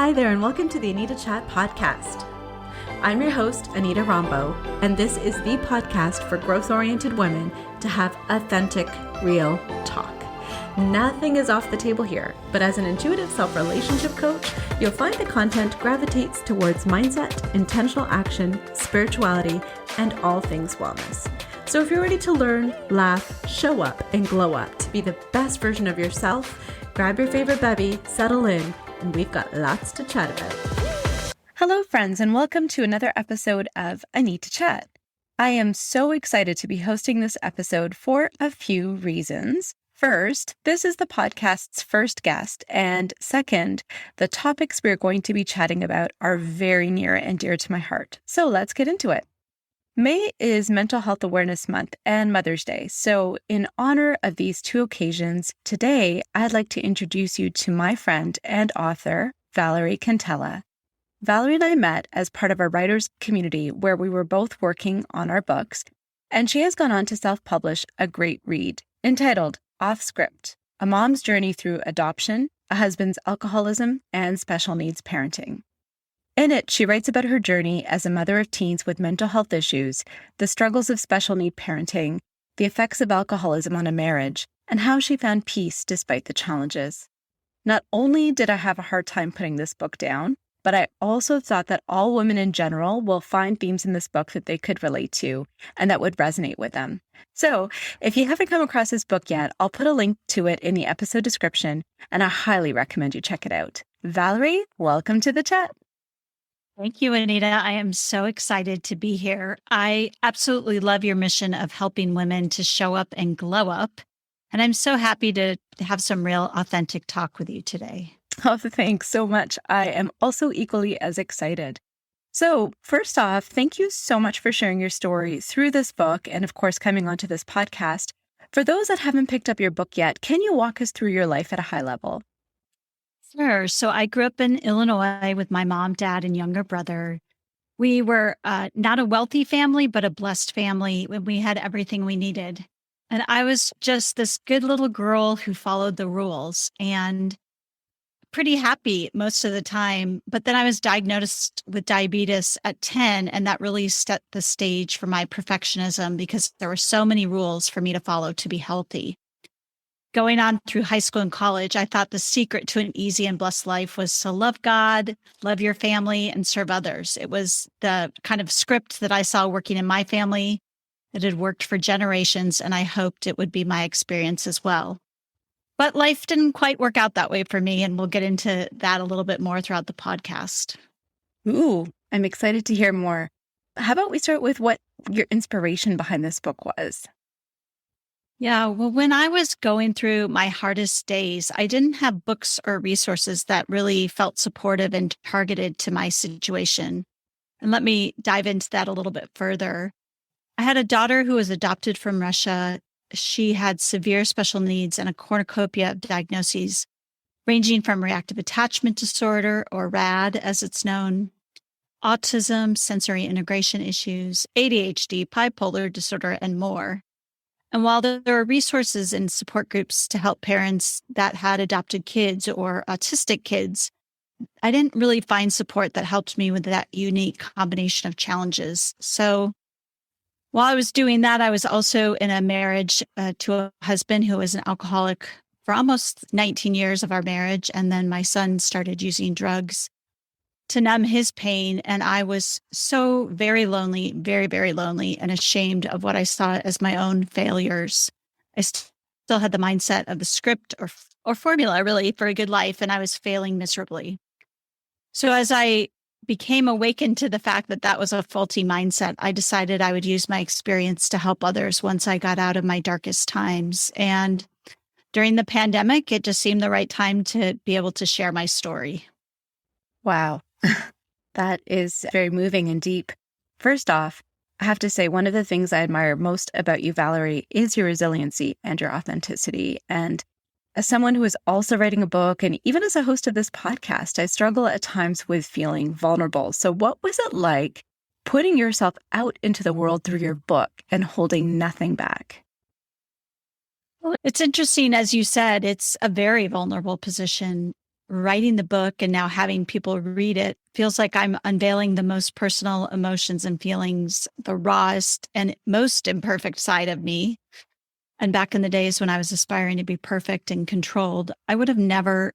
Hi there, and welcome to the Anita Chat podcast. I'm your host, Anita Rombo, and this is the podcast for growth-oriented women to have authentic, real talk. Nothing is off the table here, but as an intuitive self-relationship coach, you'll find the content gravitates towards mindset, intentional action, spirituality, and all things wellness. So if you're ready to learn, laugh, show up, and glow up to be the best version of yourself, grab your favorite bevy, settle in, and we've got lots to chat about. Hello, friends, and welcome to another episode of Anita Chat. I am so excited to be hosting this episode for a few reasons. First, this is the podcast's first guest, and second, the topics we're going to be chatting about are very near and dear to my heart. So let's get into it. May is Mental Health Awareness Month and Mother's Day. So in honor of these two occasions, today I'd like to introduce you to my friend and author, Valerie Cantella. Valerie and I met as part of a writers community where we were both working on our books, and she has gone on to self-publish a great read entitled Off Script, A Mom's Journey Through Adoption, a Husband's Alcoholism, and Special Needs Parenting. In it, she writes about her journey as a mother of teens with mental health issues, the struggles of special need parenting, the effects of alcoholism on a marriage, and how she found peace despite the challenges. Not only did I have a hard time putting this book down, but I also thought that all women in general will find themes in this book that they could relate to and that would resonate with them. So if you haven't come across this book yet, I'll put a link to it in the episode description, and I highly recommend you check it out. Valerie, welcome to the chat. Thank you, Anita. I am so excited to be here. I absolutely love your mission of helping women to show up and glow up. And I'm so happy to have some real authentic talk with you today. Oh, thanks so much. I am also equally as excited. So first off, thank you so much for sharing your story through this book and, of course, coming onto this podcast. For those that haven't picked up your book yet, can you walk us through your life at a high level? Sure. So I grew up in Illinois with my mom, dad, and younger brother. We were not a wealthy family, but a blessed family. We had everything we needed. And I was just this good little girl who followed the rules and pretty happy most of the time. But then I was diagnosed with diabetes at 10, and that really set the stage for my perfectionism because there were so many rules for me to follow to be healthy. Going on through high school and college, I thought the secret to an easy and blessed life was to love God, love your family, and serve others. It was the kind of script that I saw working in my family that had worked for generations, and I hoped it would be my experience as well. But life didn't quite work out that way for me, and we'll get into that a little bit more throughout the podcast. Ooh, I'm excited to hear more. How about we start with what your inspiration behind this book was? Yeah, well, when I was going through my hardest days, I didn't have books or resources that really felt supportive and targeted to my situation. And let me dive into that a little bit further. I had a daughter who was adopted from Russia. She had severe special needs and a cornucopia of diagnoses, ranging from reactive attachment disorder, or RAD as it's known, autism, sensory integration issues, ADHD, bipolar disorder, and more. And while there are resources and support groups to help parents that had adopted kids or autistic kids, I didn't really find support that helped me with that unique combination of challenges. So while I was doing that, I was also in a marriage to a husband who was an alcoholic for almost 19 years of our marriage. And then my son started using drugs to numb his pain. And I was so very lonely, very, very lonely, and ashamed of what I saw as my own failures. I still had the mindset of the script or formula really for a good life, and I was failing miserably. So as I became awakened to the fact that that was a faulty mindset, I decided I would use my experience to help others once I got out of my darkest times. And during the pandemic, it just seemed the right time to be able to share my story. Wow. That is very moving and deep. First off, I have to say one of the things I admire most about you, Valerie, is your resiliency and your authenticity. And as someone who is also writing a book, and even as a host of this podcast, I struggle at times with feeling vulnerable. So what was it like putting yourself out into the world through your book and holding nothing back? Well, it's interesting, as you said, it's a very vulnerable position. writing the book and now having people read it feels like I'm unveiling the most personal emotions and feelings, the rawest and most imperfect side of me. And back in the days when I was aspiring to be perfect and controlled, I would have never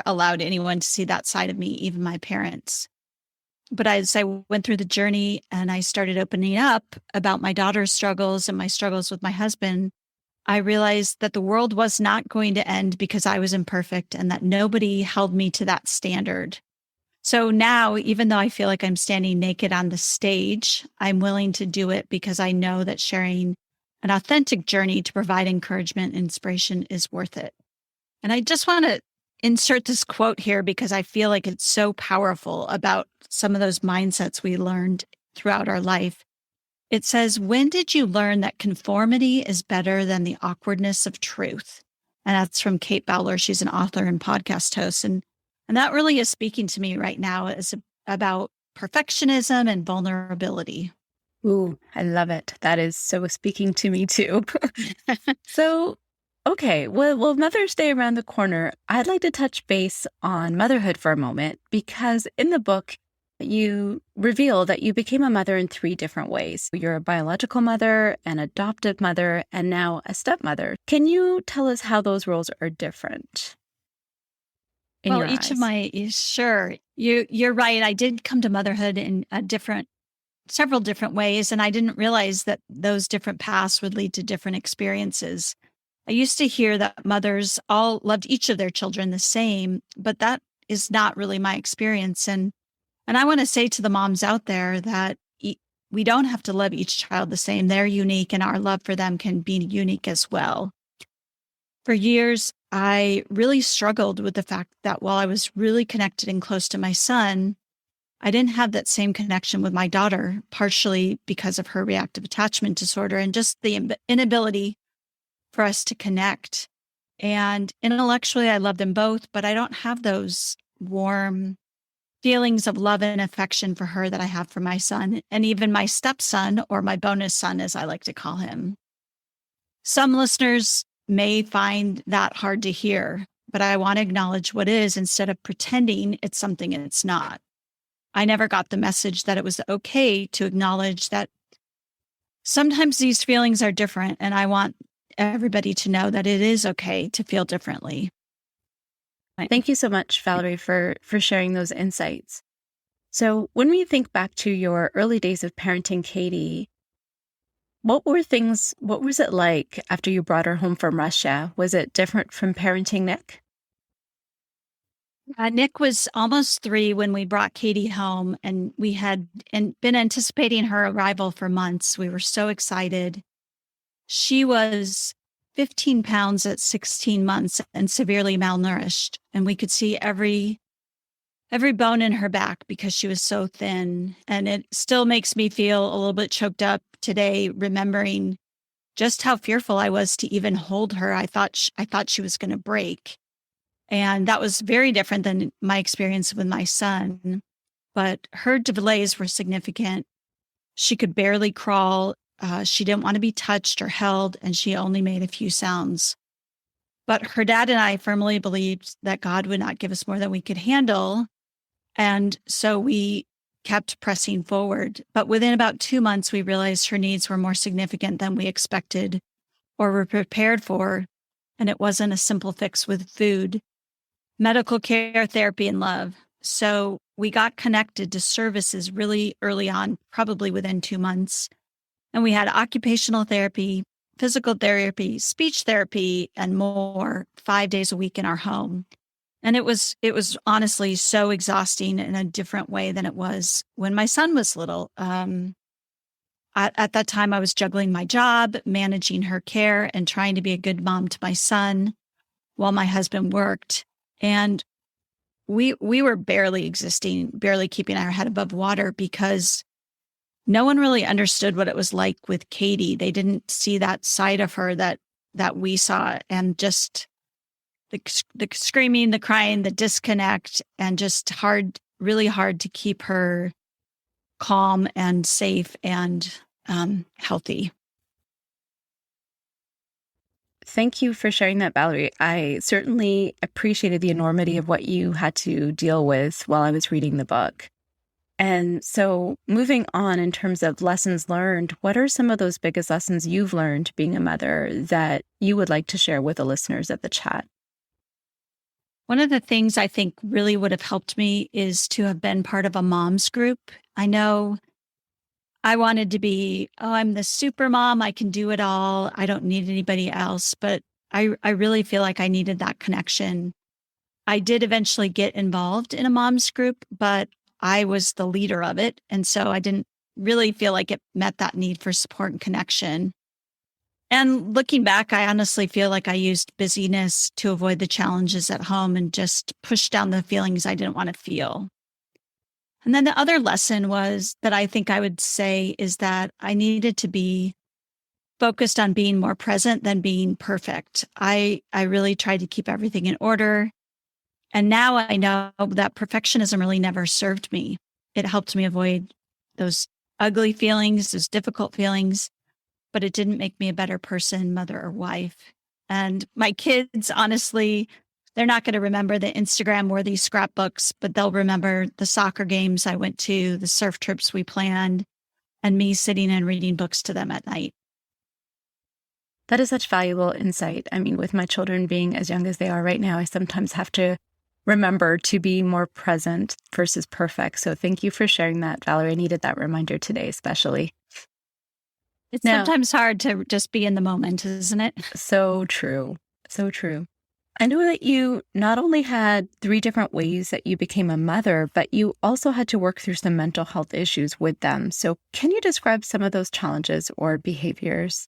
allowed anyone to see that side of me, even my parents. But as I went through the journey and I started opening up about my daughter's struggles and my struggles with my husband, I realized that the world was not going to end because I was imperfect and that nobody held me to that standard. So now, even though I feel like I'm standing naked on the stage, I'm willing to do it because I know that sharing an authentic journey to provide encouragement and inspiration is worth it. And I just want to insert this quote here because I feel like it's so powerful about some of those mindsets we learned throughout our life. It says, "When did you learn that conformity is better than the awkwardness of truth?" And that's from Kate Bowler. She's an author and podcast host. And that really is speaking to me right now is about perfectionism and vulnerability. Ooh, I love it. That is so speaking to me too. So, okay, well, Mother's Day around the corner. I'd like to touch base on motherhood for a moment because in the book, you reveal that you became a mother in 3 different ways. You're a biological mother, an adoptive mother, and now a stepmother. Can you tell us how those roles are different in your Each eyes? of my, sure, you're right. I did come to motherhood in several different ways, and I didn't realize that those different paths would lead to different experiences. I used to hear that mothers all loved each of their children the same, but that is not really my experience. And I want to say to the moms out there that we don't have to love each child the same. They're unique, and our love for them can be unique as well. For years, I really struggled with the fact that while I was really connected and close to my son, I didn't have that same connection with my daughter, partially because of her reactive attachment disorder and just the inability for us to connect. And intellectually, I love them both, but I don't have those warm feelings of love and affection for her that I have for my son, and even my stepson, or my bonus son, as I like to call him. Some listeners may find that hard to hear, but I want to acknowledge what is instead of pretending it's something it's not. I never got the message that it was okay to acknowledge that sometimes these feelings are different, and I want everybody to know that it is okay to feel differently. Thank you so much, Valerie, for sharing those insights. So when we think back to your early days of parenting Katie, what was it like after you brought her home from Russia? Was it different from parenting Nick? Nick was almost 3 when we brought Katie home, and we had been anticipating her arrival for months. We were so excited. She was 15 pounds at 16 months and severely malnourished, and we could see every bone in her back because she was so thin. And it still makes me feel a little bit choked up today, remembering just how fearful I was to even hold her. I thought she was going to break. And that was very different than my experience with my son. But her delays were significant. She could barely crawl. She didn't want to be touched or held, and she only made a few sounds. But her dad and I firmly believed that God would not give us more than we could handle. And so we kept pressing forward. But within about 2 months, we realized her needs were more significant than we expected or were prepared for. And it wasn't a simple fix with food, medical care, therapy, and love. So we got connected to services really early on, probably within 2 months. And we had occupational therapy, physical therapy, speech therapy, and more 5 days a week in our home. And it was honestly so exhausting in a different way than it was when my son was little. At that time, I was juggling my job, managing her care, and trying to be a good mom to my son while my husband worked. And we were barely existing, barely keeping our head above water because no one really understood what it was like with Katie. They didn't see that side of her that we saw, and just the screaming, the crying, the disconnect, and just really hard to keep her calm and safe and healthy. Thank you for sharing that, Valerie. I certainly appreciated the enormity of what you had to deal with while I was reading the book. And so moving on in terms of lessons learned, what are some of those biggest lessons you've learned being a mother that you would like to share with the listeners of the chat? One of the things I think really would have helped me is to have been part of a mom's group. I know I wanted to be, oh, I'm the super mom. I can do it all. I don't need anybody else. But I really feel like I needed that connection. I did eventually get involved in a mom's group, but I was the leader of it. And so I didn't really feel like it met that need for support and connection. And looking back, I honestly feel like I used busyness to avoid the challenges at home and just push down the feelings I didn't want to feel. And then the other lesson was that I think I would say is that I needed to be focused on being more present than being perfect. I really tried to keep everything in order. And now I know that perfectionism really never served me. It helped me avoid those ugly feelings, those difficult feelings, but it didn't make me a better person, mother, or wife. And my kids, honestly, they're not going to remember the Instagram worthy scrapbooks, but they'll remember the soccer games I went to, the surf trips we planned, and me sitting and reading books to them at night. That is such valuable insight. I mean, with my children being as young as they are right now, I sometimes have to remember to be more present versus perfect. So thank you for sharing that, Valerie. I needed that reminder today, especially. It's sometimes hard to just be in the moment, isn't it? So true. So true. I know that you not only had 3 different ways that you became a mother, but you also had to work through some mental health issues with them. So can you describe some of those challenges or behaviors?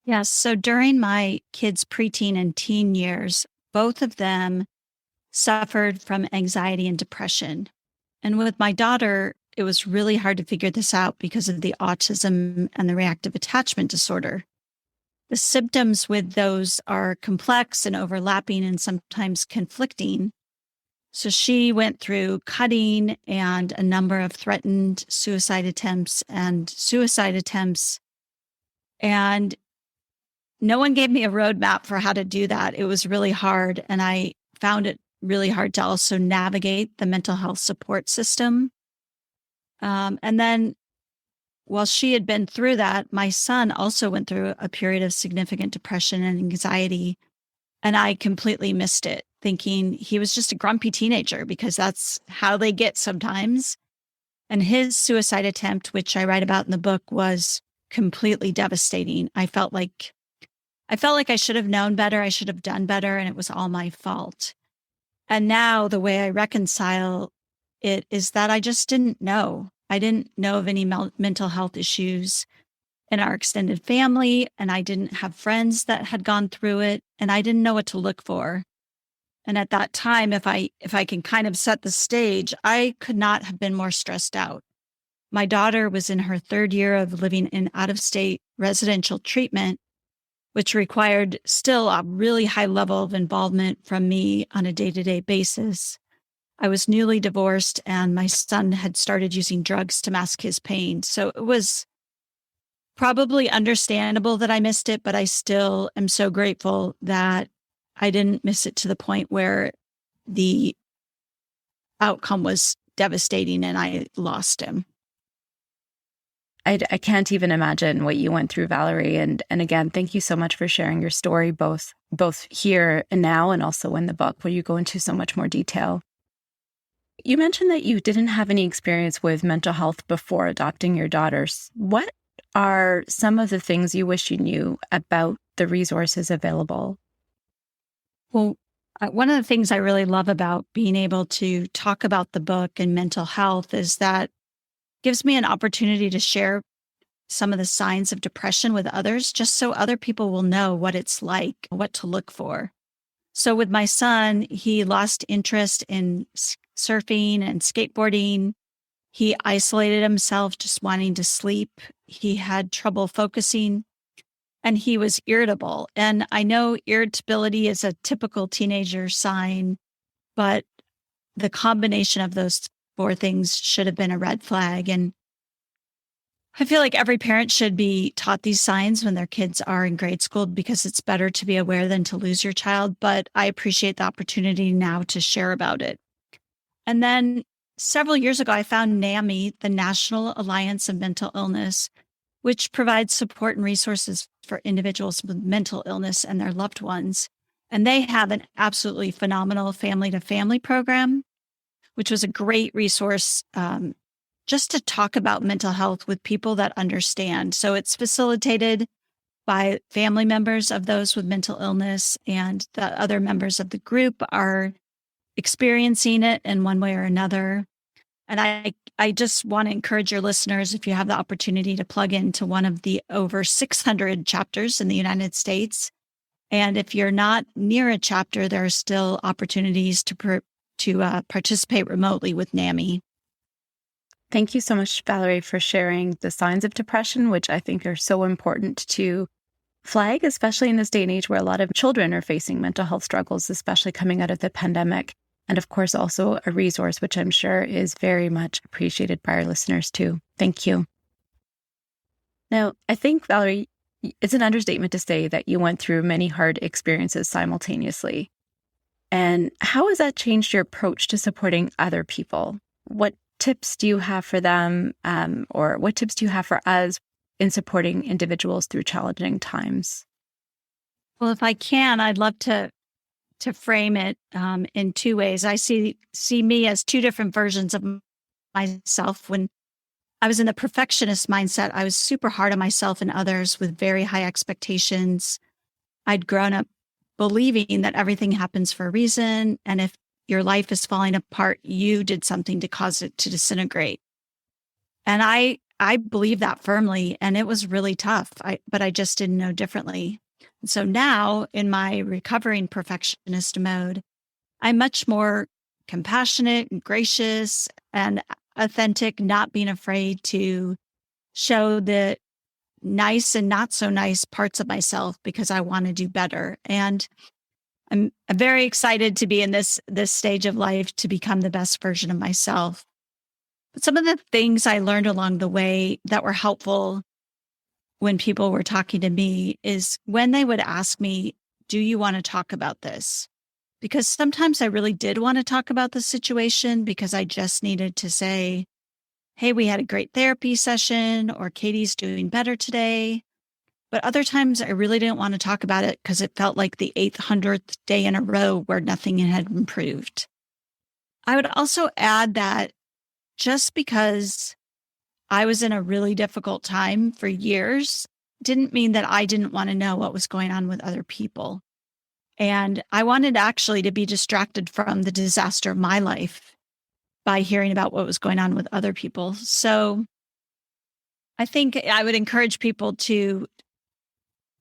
Yes. So during my kids' preteen and teen years, both of them suffered from anxiety and depression. And with my daughter, it was really hard to figure this out because of the autism and the reactive attachment disorder. The symptoms with those are complex and overlapping and sometimes conflicting. So she went through cutting and a number of threatened suicide attempts and suicide attempts. And no one gave me a roadmap for how to do that. It was really hard. And I found it really hard to also navigate the mental health support system. And then while she had been through that, my son also went through a period of significant depression and anxiety. And I completely missed it, thinking he was just a grumpy teenager because that's how they get sometimes. And his suicide attempt, which I write about in the book, was completely devastating. I felt like I should have known better. I should have done better. And it was all my fault. And now the way I reconcile it is that I just didn't know. I didn't know of any mental health issues in our extended family, and I didn't have friends that had gone through it, and I didn't know what to look for. And at that time, if I can kind of set the stage, I could not have been more stressed out. My daughter was in her 3rd year of living in out-of-state residential treatment, which required still a really high level of involvement from me on a day-to-day basis. I was newly divorced and my son had started using drugs to mask his pain. So it was probably understandable that I missed it, but I still am so grateful that I didn't miss it to the point where the outcome was devastating and I lost him. I can't even imagine what you went through, Valerie. And again, thank you so much for sharing your story, both here and now, and also in the book, where you go into so much more detail. You mentioned that you didn't have any experience with mental health before adopting your daughters. What are some of the things you wish you knew about the resources available? Well, one of the things I really love about being able to talk about the book and mental health is that it gives me an opportunity to share some of the signs of depression with others, just so other people will know what it's like, what to look for. So with my son, he lost interest in surfing and skateboarding. He isolated himself, just wanting to sleep. He had trouble focusing and he was irritable. And I know irritability is a typical teenager sign, but the combination of those 4 things should have been a red flag. And I feel like every parent should be taught these signs when their kids are in grade school because it's better to be aware than to lose your child. But I appreciate the opportunity now to share about it. And then several years ago, I found NAMI, the National Alliance of Mental Illness, which provides support and resources for individuals with mental illness and their loved ones. And they have an absolutely phenomenal family-to-family program, which was a great resource just to talk about mental health with people that understand. So it's facilitated by family members of those with mental illness, and the other members of the group are experiencing it in one way or another. And I just want to encourage your listeners, if you have the opportunity, to plug into one of the over 600 chapters in the United States. And if you're not near a chapter, there are still opportunities to participate remotely with NAMI. Thank you so much, Valerie, for sharing the signs of depression, which I think are so important to flag, especially in this day and age where a lot of children are facing mental health struggles, especially coming out of the pandemic. And of course, also a resource, which I'm sure is very much appreciated by our listeners too. Thank you. Now, I think, Valerie, it's an understatement to say that you went through many hard experiences simultaneously. And how has that changed your approach to supporting other people? What tips do you have for them, or what tips do you have for us in supporting individuals through challenging times? Well, if I can, I'd love to frame it in two ways. I see me as two different versions of myself. When I was in the perfectionist mindset, I was super hard on myself and others with very high expectations. I'd grown up believing that everything happens for a reason, and if your life is falling apart, you did something to cause it to disintegrate. And I believe that firmly, and it was really tough, but I just didn't know differently. And so now, in my recovering perfectionist mode, I'm much more compassionate and gracious and authentic, not being afraid to show the nice and not so nice parts of myself because I want to do better. And I'm very excited to be in this stage of life to become the best version of myself. But some of the things I learned along the way that were helpful when people were talking to me is when they would ask me, do you want to talk about this? Because sometimes I really did want to talk about the situation because I just needed to say, hey, we had a great therapy session, or Katie's doing better today. But other times I really didn't want to talk about it because it felt like the 800th day in a row where nothing had improved. I would also add that just because I was in a really difficult time for years didn't mean that I didn't want to know what was going on with other people. And I wanted actually to be distracted from the disaster of my life by hearing about what was going on with other people. So I think I would encourage people to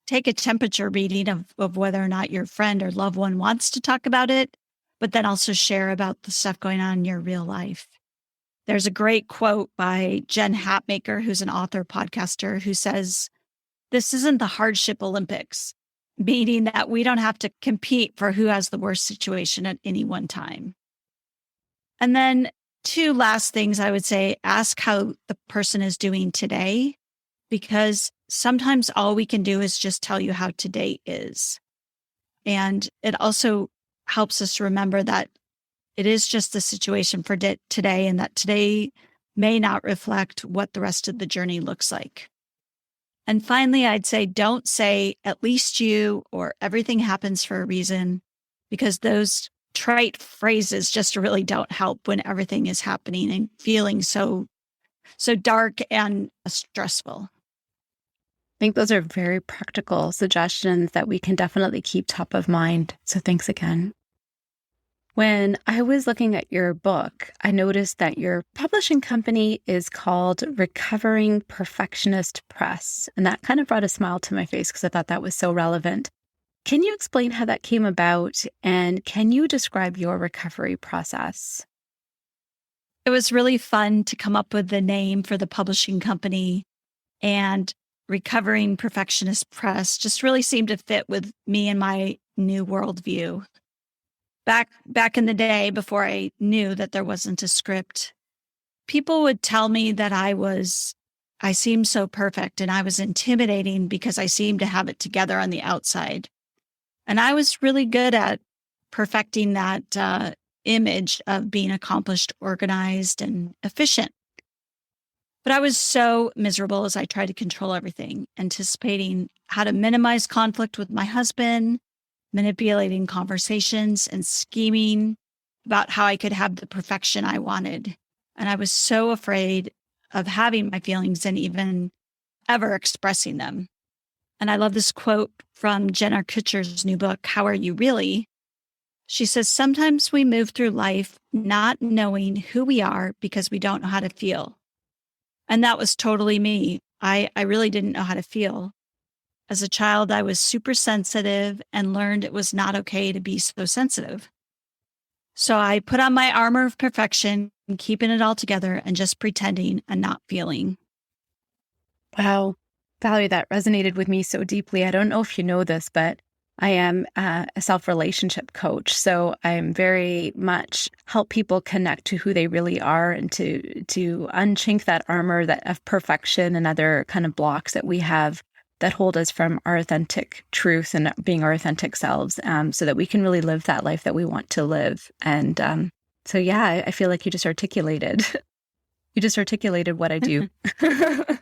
take a temperature reading of whether or not your friend or loved one wants to talk about it, but then also share about the stuff going on in your real life. There's a great quote by Jen Hatmaker, who's an author, podcaster, who says, "This isn't the hardship Olympics," meaning that we don't have to compete for who has the worst situation at any one time. And then two last things I would say, ask how the person is doing today, because sometimes all we can do is just tell you how today is. And it also helps us remember that it is just the situation for today, and that today may not reflect what the rest of the journey looks like. And finally, I'd say don't say at least you or everything happens for a reason, because those trite phrases just really don't help when everything is happening and feeling so dark and stressful. I think those are very practical suggestions that we can definitely keep top of mind. So thanks again. When I was looking at your book, I noticed that your publishing company is called Recovering Perfectionist Press. And that kind of brought a smile to my face because I thought that was so relevant. Can you explain how that came about? And can you describe your recovery process? It was really fun to come up with the name for the publishing company, and Recovering Perfectionist Press just really seemed to fit with me and my new worldview. Back in the day, before I knew that there wasn't a script, people would tell me that I was I seemed so perfect and I was intimidating because I seemed to have it together on the outside. And I was really good at perfecting that image of being accomplished, organized, and efficient. But I was so miserable as I tried to control everything, anticipating how to minimize conflict with my husband, manipulating conversations, and scheming about how I could have the perfection I wanted. And I was so afraid of having my feelings and even ever expressing them. And I love this quote from Jenna Kutcher's new book, How Are You Really? She says, sometimes we move through life not knowing who we are because we don't know how to feel. And that was totally me. I really didn't know how to feel. As a child, I was super sensitive and learned it was not okay to be so sensitive. So I put on my armor of perfection and keeping it all together and just pretending and not feeling. Wow. Valerie, that resonated with me so deeply. I don't know if you know this, but I am a self-relationship coach. So I'm very much help people connect to who they really are and to unchink that armor that of perfection and other kind of blocks that we have that hold us from our authentic truth and being our authentic selves, so that we can really live that life that we want to live. And so, yeah, I feel like you just articulated what I do. Thank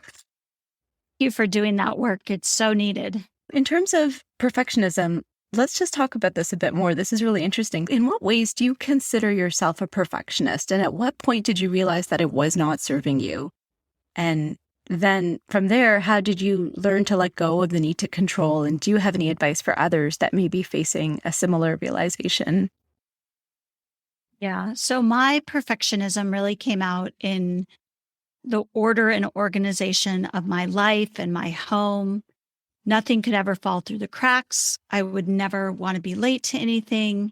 you for doing that work. It's so needed. In terms of perfectionism, let's just talk about this a bit more. This is really interesting. In what ways do you consider yourself a perfectionist? And at what point did you realize that it was not serving you? And then from there, how did you learn to let go of the need to control? And do you have any advice for others that may be facing a similar realization? Yeah. So my perfectionism really came out in the order and organization of my life and my home. Nothing could ever fall through the cracks. I would never want to be late to anything.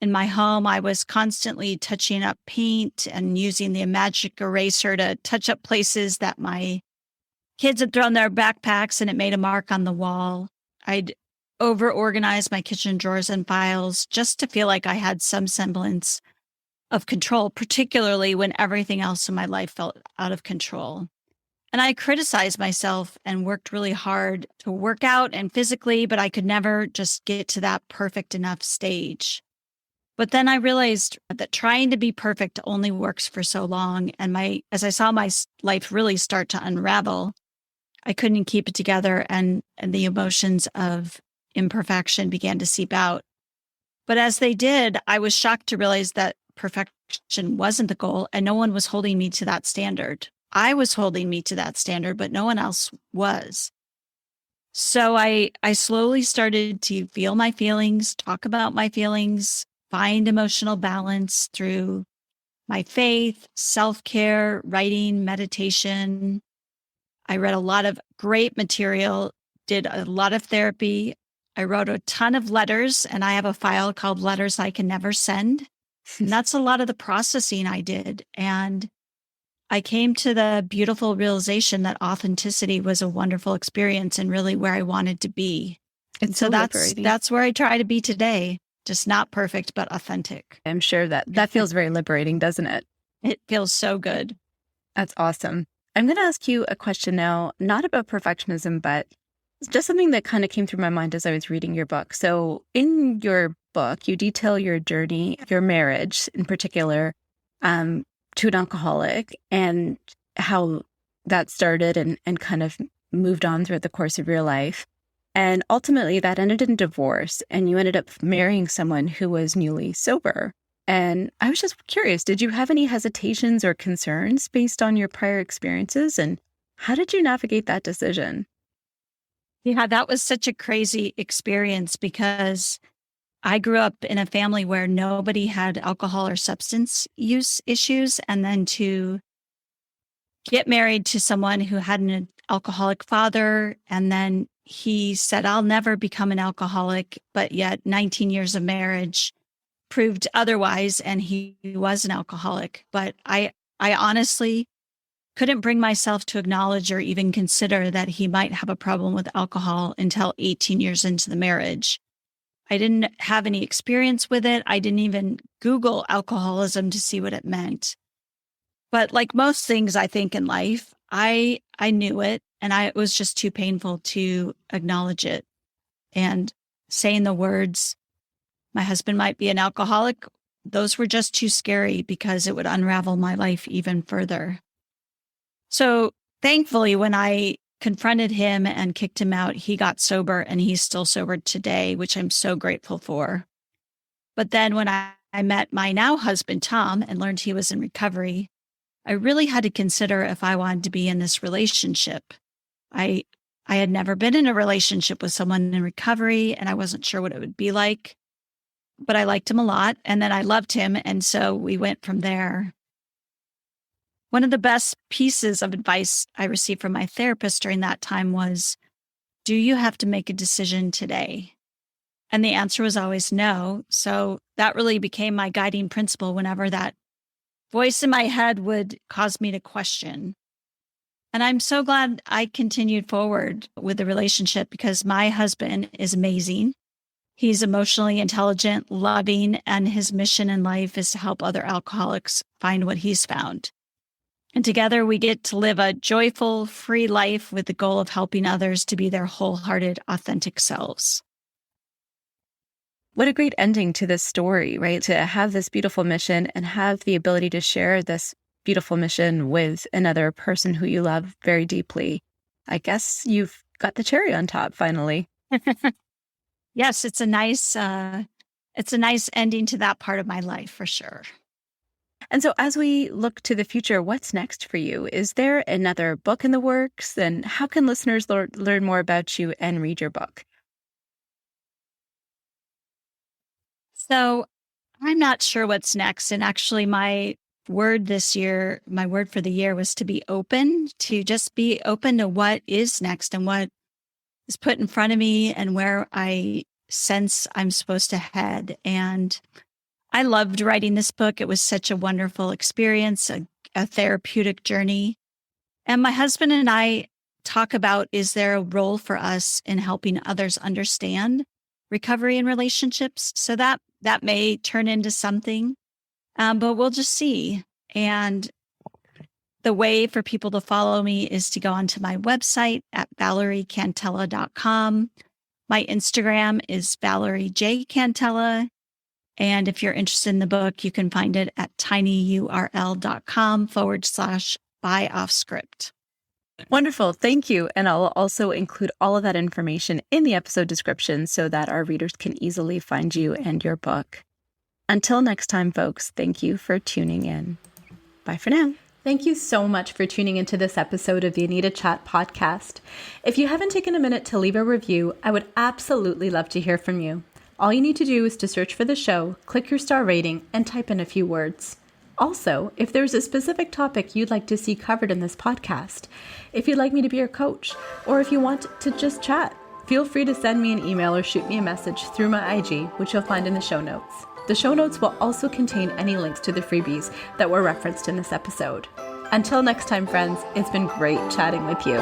In my home, I was constantly touching up paint and using the magic eraser to touch up places that my kids had thrown their backpacks and it made a mark on the wall. I'd over-organize my kitchen drawers and files just to feel like I had some semblance of control, particularly when everything else in my life felt out of control. And I criticized myself and worked really hard to work out and physically, but I could never just get to that perfect enough stage. But then I realized that trying to be perfect only works for so long. And as I saw my life really start to unravel, I couldn't keep it together, and the emotions of imperfection began to seep out. But as they did, I was shocked to realize that perfection wasn't the goal and no one was holding me to that standard. I was holding me to that standard, but no one else was. So I slowly started to feel my feelings, talk about my feelings, find emotional balance through my faith, self-care, writing, meditation. I read a lot of great material, did a lot of therapy. I wrote a ton of letters, and I have a file called Letters I Can Never Send. And that's a lot of the processing I did. And I came to the beautiful realization that authenticity was a wonderful experience and really where I wanted to be. And so that's where I try to be today. Just not perfect, but authentic. I'm sure that feels very liberating, doesn't it? It feels so good. That's awesome. I'm going to ask you a question now, not about perfectionism, but just something that kind of came through my mind as I was reading your book. So in your book, you detail your journey, your marriage in particular, to an alcoholic, and how that started and kind of moved on throughout the course of your life. And ultimately that ended in divorce, and you ended up marrying someone who was newly sober. And I was just curious, did you have any hesitations or concerns based on your prior experiences? And how did you navigate that decision? Yeah, that was such a crazy experience because I grew up in a family where nobody had alcohol or substance use issues. And then to get married to someone who had an alcoholic father, and then he said, I'll never become an alcoholic, but yet 19 years of marriage proved otherwise, and he was an alcoholic. But I honestly couldn't bring myself to acknowledge or even consider that he might have a problem with alcohol until 18 years into the marriage. I didn't have any experience with it. I didn't even Google alcoholism to see what it meant. But like most things, I think in life, I knew it, and it was just too painful to acknowledge it. And saying the words, my husband might be an alcoholic, those were just too scary because it would unravel my life even further. So thankfully, when I confronted him and kicked him out, he got sober, and he's still sober today, which I'm so grateful for. But then when I met my now husband, Tom, and learned he was in recovery, I really had to consider if I wanted to be in this relationship. I had never been in a relationship with someone in recovery, and I wasn't sure what it would be like, but I liked him a lot, and then I loved him, and so we went from there. One of the best pieces of advice I received from my therapist during that time was, do you have to make a decision today? And the answer was always no. So that really became my guiding principle whenever that voice in my head would cause me to question. And I'm so glad I continued forward with the relationship because my husband is amazing. He's emotionally intelligent, loving, and his mission in life is to help other alcoholics find what he's found. And together we get to live a joyful, free life with the goal of helping others to be their wholehearted, authentic selves. What a great ending to this story, right? To have this beautiful mission and have the ability to share this beautiful mission with another person who you love very deeply. I guess you've got the cherry on top finally. Yes, it's a nice ending to that part of my life for sure. And so as we look to the future, what's next for you? Is there another book in the works? And how can listeners learn more about you and read your book? So I'm not sure what's next. And actually my word for the year was to be open, to just be open to what is next and what is put in front of me and where I sense I'm supposed to head. And I loved writing this book. It was such a wonderful experience, a therapeutic journey. And my husband and I talk about, is there a role for us in helping others understand recovery and relationships? So that may turn into something, but we'll just see. And the way for people to follow me is to go onto my website at ValerieCantella.com. My Instagram is Valerie J. Cantella. And if you're interested in the book, you can find it at tinyurl.com/buy-off-script. Wonderful. Thank you. And I'll also include all of that information in the episode description so that our readers can easily find you and your book. Until next time, folks, thank you for tuning in. Bye for now. Thank you so much for tuning into this episode of the Anita Chat podcast. If you haven't taken a minute to leave a review, I would absolutely love to hear from you. All you need to do is to search for the show, click your star rating, and type in a few words. Also, if there's a specific topic you'd like to see covered in this podcast, if you'd like me to be your coach, or if you want to just chat, feel free to send me an email or shoot me a message through my IG, which you'll find in the show notes. The show notes will also contain any links to the freebies that were referenced in this episode. Until next time, friends, it's been great chatting with you.